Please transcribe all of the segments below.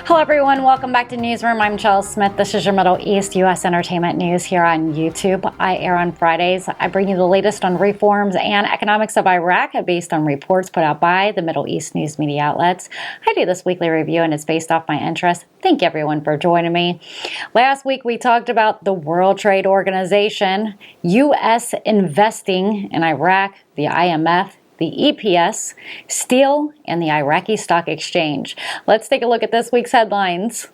Hello everyone, welcome back to Newsroom. I'm Chella Smith. This is your Middle East U.S. entertainment news here on YouTube. I air on Fridays. I bring you the latest on reforms and economics of Iraq based on reports put out by the Middle East news media outlets. I do this weekly review and it's based off my interests. Thank everyone for joining me. Last week we talked about the World Trade Organization, U.S. investing in Iraq, the IMF, the EPS, steel, and the Iraqi Stock Exchange. Let's take a look at this week's headlines.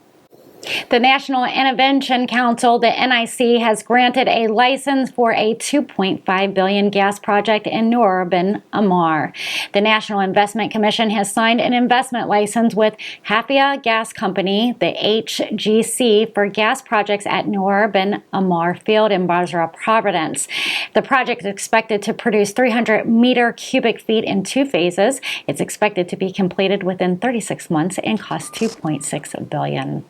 The National Intervention Council, the NIC, has granted a license for a $2.5 billion gas project in Noor bin Ammar. The National Investment Commission has signed an investment license with Hafia Gas Company, the HGC, for gas projects at Noor bin Ammar field in Basra Province. The project is expected to produce 300 meter cubic feet in 2 phases. It's expected to be completed within 36 months and cost $2.6 billion.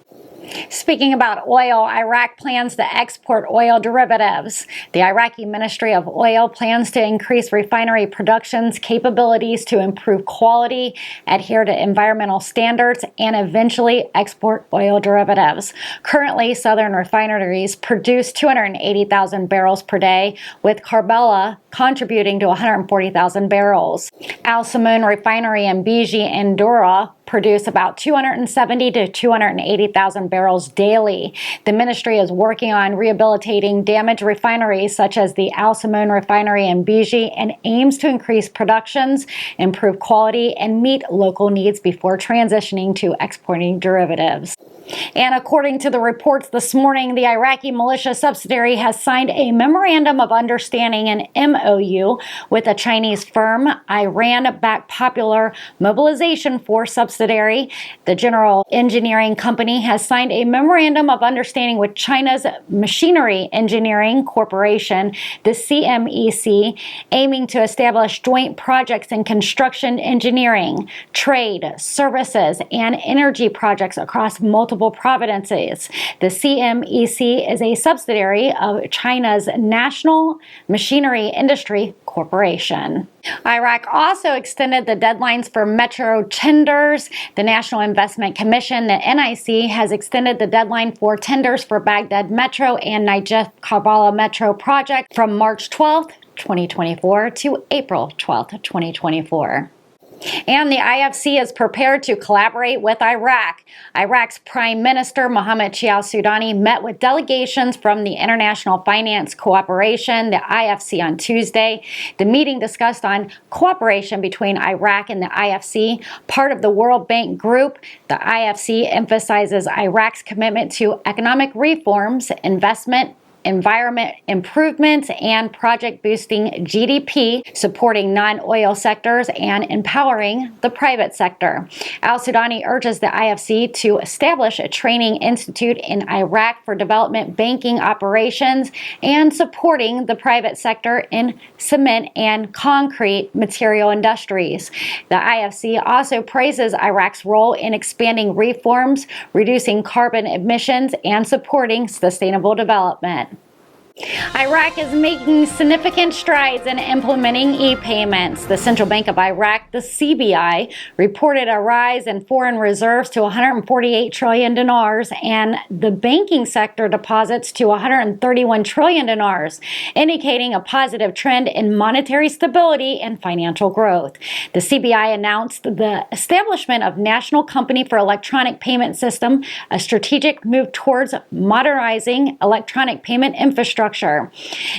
Speaking about oil, Iraq plans to export oil derivatives. The Iraqi Ministry of Oil plans to increase refinery production's capabilities to improve quality, adhere to environmental standards, and eventually export oil derivatives. Currently, southern refineries produce 280,000 barrels per day, with Karbala contributing to 140,000 barrels. Al Samoun Refinery in Biji and Dura produce about 270 to 280,000 barrels daily. The ministry is working on rehabilitating damaged refineries such as the Al Samoun Refinery in Biji and aims to increase productions, improve quality, and meet local needs before transitioning to exporting derivatives. And according to the reports this morning, the Iraqi militia subsidiary has signed a Memorandum of Understanding, an MOU, with a Chinese firm, Iran-backed Popular Mobilization Force subsidiary. The General Engineering Company has signed a Memorandum of Understanding with China's Machinery Engineering Corporation, the CMEC, aiming to establish joint projects in construction engineering, trade, services, and energy projects across multiple provinces. The CMEC is a subsidiary of China's National Machinery Industry Corporation. Iraq also extended the deadlines for metro tenders. The National Investment Commission, the NIC, has extended the deadline for tenders for Baghdad Metro and Najaf Karbala Metro project from March 12th, 2024 to April 12th, 2024. And the IFC is prepared to collaborate with Iraq. Iraq's Prime Minister Mohammed Al-Sudani met with delegations from the International Finance Cooperation, the IFC, on Tuesday. The meeting discussed on cooperation between Iraq and the IFC, part of the World Bank Group. The IFC emphasizes Iraq's commitment to economic reforms, investment, environment improvements, and project boosting GDP, supporting non-oil sectors, and empowering the private sector. Al-Sudani urges the IFC to establish a training institute in Iraq for development banking operations and supporting the private sector in cement and concrete material industries. The IFC also praises Iraq's role in expanding reforms, reducing carbon emissions, and supporting sustainable development. Iraq is making significant strides in implementing e-payments. The Central Bank of Iraq, the CBI, reported a rise in foreign reserves to 148 trillion dinars and the banking sector deposits to 131 trillion dinars, indicating a positive trend in monetary stability and financial growth. The CBI announced the establishment of National Company for Electronic Payment System, a strategic move towards modernizing electronic payment infrastructure.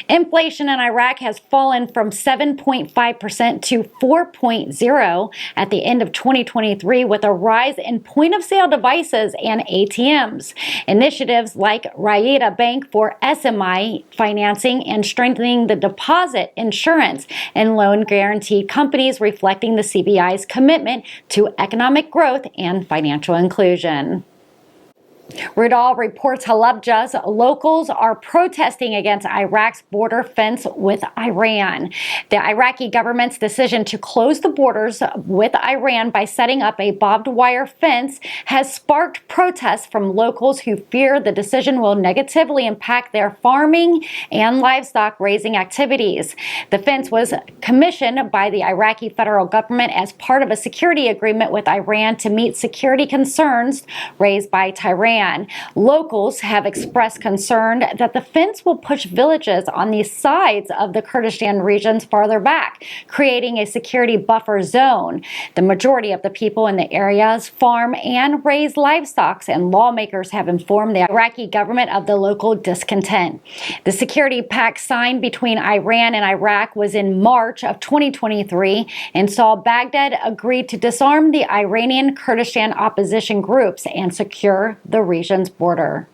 Inflation in Iraq has fallen from 7.5% to 4.0% at the end of 2023, with a rise in point-of-sale devices and ATMs. Initiatives like Raida Bank for SMI financing and strengthening the deposit, insurance, and loan guarantee companies, reflecting the CBI's commitment to economic growth and financial inclusion. Rudal reports Halabja's locals are protesting against Iraq's border fence with Iran. The Iraqi government's decision to close the borders with Iran by setting up a barbed wire fence has sparked protests from locals who fear the decision will negatively impact their farming and livestock raising activities. The fence was commissioned by the Iraqi federal government as part of a security agreement with Iran to meet security concerns raised by Tehran. Locals have expressed concern that the fence will push villages on the sides of the Kurdistan regions farther back, creating a security buffer zone. The majority of the people in the areas farm and raise livestock, and lawmakers have informed the Iraqi government of the local discontent. The security pact signed between Iran and Iraq was in March of 2023 and saw Baghdad agree to disarm the Iranian Kurdistan opposition groups and secure the region's border.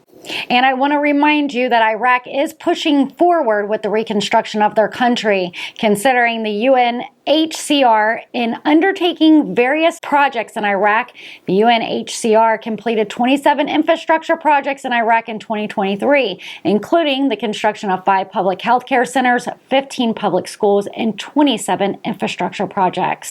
And I want to remind you that Iraq is pushing forward with the reconstruction of their country, considering the UNHCR in undertaking various projects in Iraq. The UNHCR completed 27 infrastructure projects in Iraq in 2023, including the construction of 5 public healthcare centers, 15 public schools, and 27 infrastructure projects.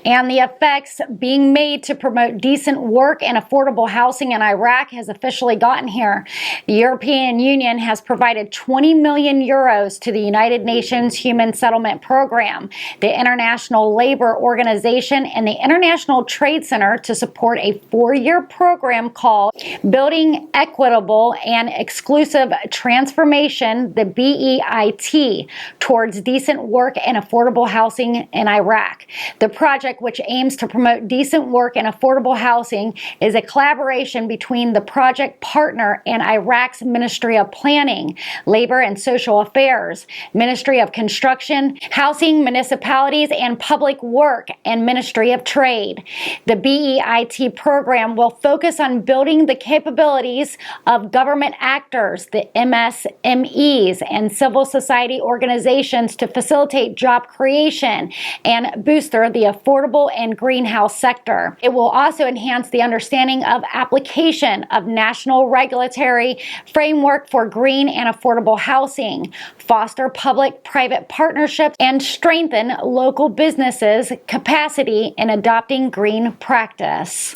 And the effects being made to promote decent work and affordable housing in Iraq has officially gotten here. The European Union has provided 20 million euros to the United Nations Human Settlement Program, the International Labor Organization, and the International Trade Center to support a 4-year program called Building Equitable and Exclusive Transformation, the BEIT, towards decent work and affordable housing in Iraq. The project, which aims to promote decent work and affordable housing, is a collaboration between the project partner and Iraq's Ministry of Planning, Labor and Social Affairs, Ministry of Construction, Housing, Municipalities and Public Work, and Ministry of Trade. The BEIT program will focus on building the capabilities of government actors, the MSMEs, and civil society organizations to facilitate job creation and booster the affordable and greenhouse sector. It will also enhance the understanding of application of national regulatory framework for green and affordable housing, foster public-private partnerships, and strengthen local businesses' capacity in adopting green practice.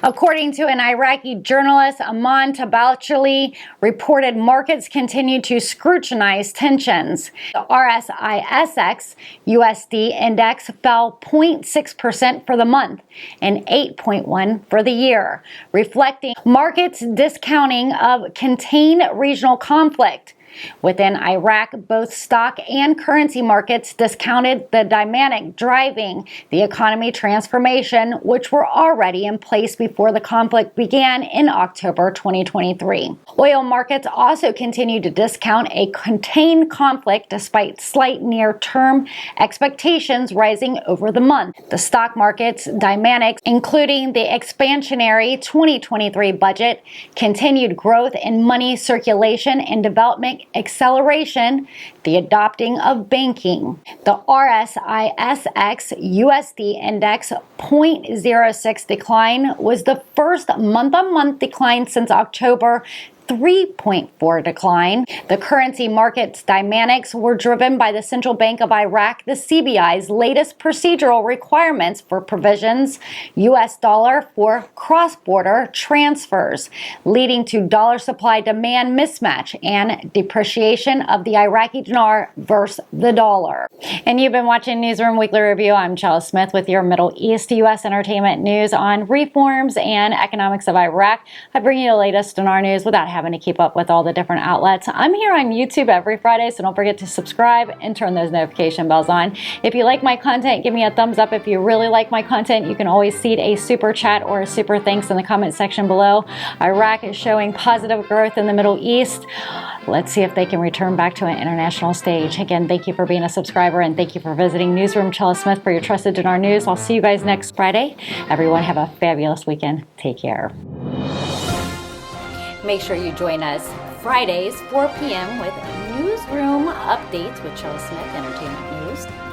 According to an Iraqi journalist, Aman Tabalchili reported markets continue to scrutinize tensions. The RSISX USD index fell 0.6% for the month and 8.1% for the year, reflecting markets' discounting of contained regional conflict. Within Iraq, both stock and currency markets discounted the dynamic driving the economy transformation, which were already in place before the conflict began in October 2023. Oil markets also continued to discount a contained conflict despite slight near-term expectations rising over the month. The stock market's dynamics, including the expansionary 2023 budget, continued growth in money circulation and development acceleration, the adopting of banking. The RSISX USD index 0.06 decline was the first month-on-month decline since October 3.4 decline. The currency market's dynamics were driven by the Central Bank of Iraq, the CBI's latest procedural requirements for provisions U.S. dollar for cross-border transfers, leading to dollar supply-demand mismatch and depreciation of the Iraqi dinar versus the dollar. And you've been watching Newsroom Weekly Review. I'm Chella Smith with your Middle East U.S. entertainment news on reforms and economics of Iraq. I bring you the latest in our news without having to keep up with all the different outlets. I'm here on YouTube every Friday, so don't forget to subscribe and turn those notification bells on. If you like my content, give me a thumbs up. If you really like my content, you can always seed a super chat or a super thanks in the comment section below. Iraq is showing positive growth in the Middle East. Let's see if they can return back to an international stage. Again, thank you for being a subscriber and thank you for visiting Newsroom Chella Smith for your trusted Dinar News. I'll see you guys next Friday. Everyone have a fabulous weekend. Take care. Make sure you join us Fridays, 4 p.m. with Newsroom Updates with Chella Smith Entertainment News.